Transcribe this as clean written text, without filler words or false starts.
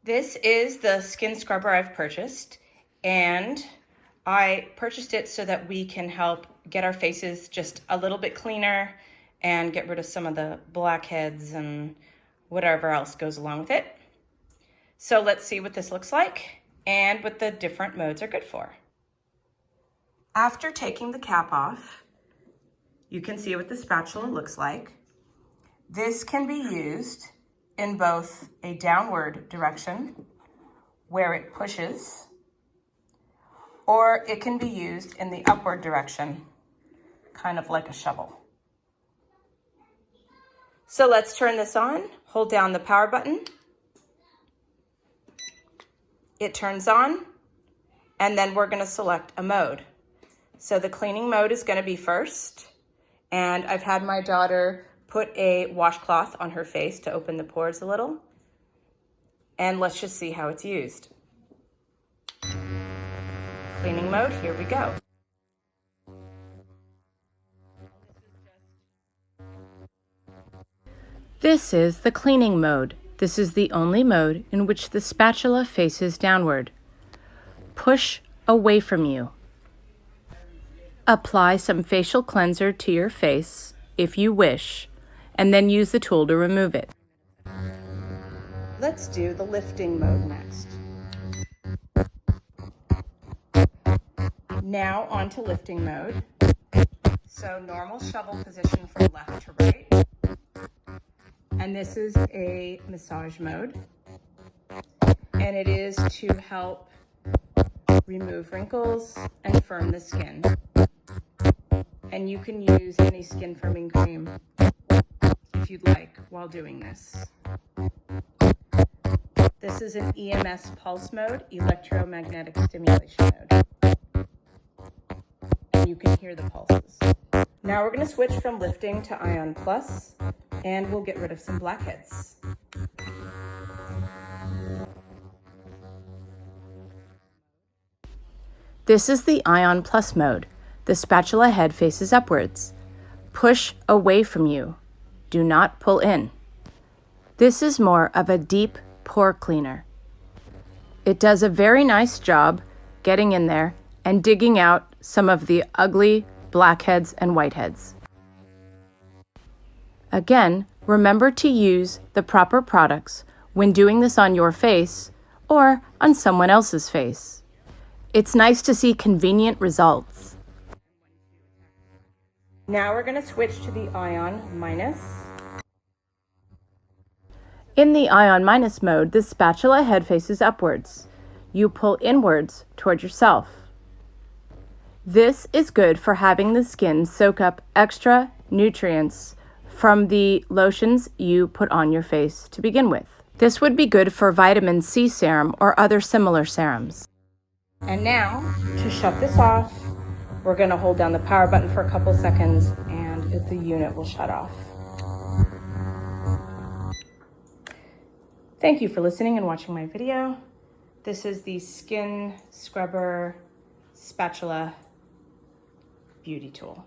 This is the skin scrubber I've purchased, and I purchased it so that we can help get our faces just a little bit cleaner and get rid of some of the blackheads and whatever else goes along with it. So let's see what this looks like and what the different modes are good for. After taking the cap off, you can see what the spatula looks like. This can be used in both a downward direction, where it pushes, or it can be used in the upward direction, kind of like a shovel. So let's turn this on. Hold down the power button. It turns on, and then we're going to select a mode. So the cleaning mode is going to be first, and I've had my daughter put a washcloth on her face to open the pores a little, and let's just see how it's used. Cleaning mode, here we go. This is the cleaning mode. This is the only mode in which the spatula faces downward. Push away from you. Apply some facial cleanser to your face if you wish, and then use the tool to remove it. Let's do the lifting mode next. Now on to lifting mode. So normal shovel position from left to right. And this is a massage mode. And it is to help remove wrinkles and firm the skin. And you can use any skin firming cream if you'd like while doing this. This is an EMS pulse mode, electromagnetic stimulation mode. And you can hear the pulses. Now we're going to switch from lifting to Ion Plus, and we'll get rid of some blackheads. This is the Ion Plus mode. The spatula head faces upwards. Push away from you. Do not pull in. This is more of a deep pore cleaner. It does a very nice job getting in there and digging out some of the ugly blackheads and whiteheads. Again, remember to use the proper products when doing this on your face or on someone else's face. It's nice to see convenient results. Now we're going to switch to the Ion Minus. In the Ion Minus mode, the spatula head faces upwards. You pull inwards toward yourself. This is good for having the skin soak up extra nutrients from the lotions you put on your face to begin with. This would be good for vitamin C serum or other similar serums. And now, to shut this off, we're going to hold down the power button for a couple seconds and the unit will shut off. Thank you for listening and watching my video. This is the Skin Scrubber Spatula Beauty Tool.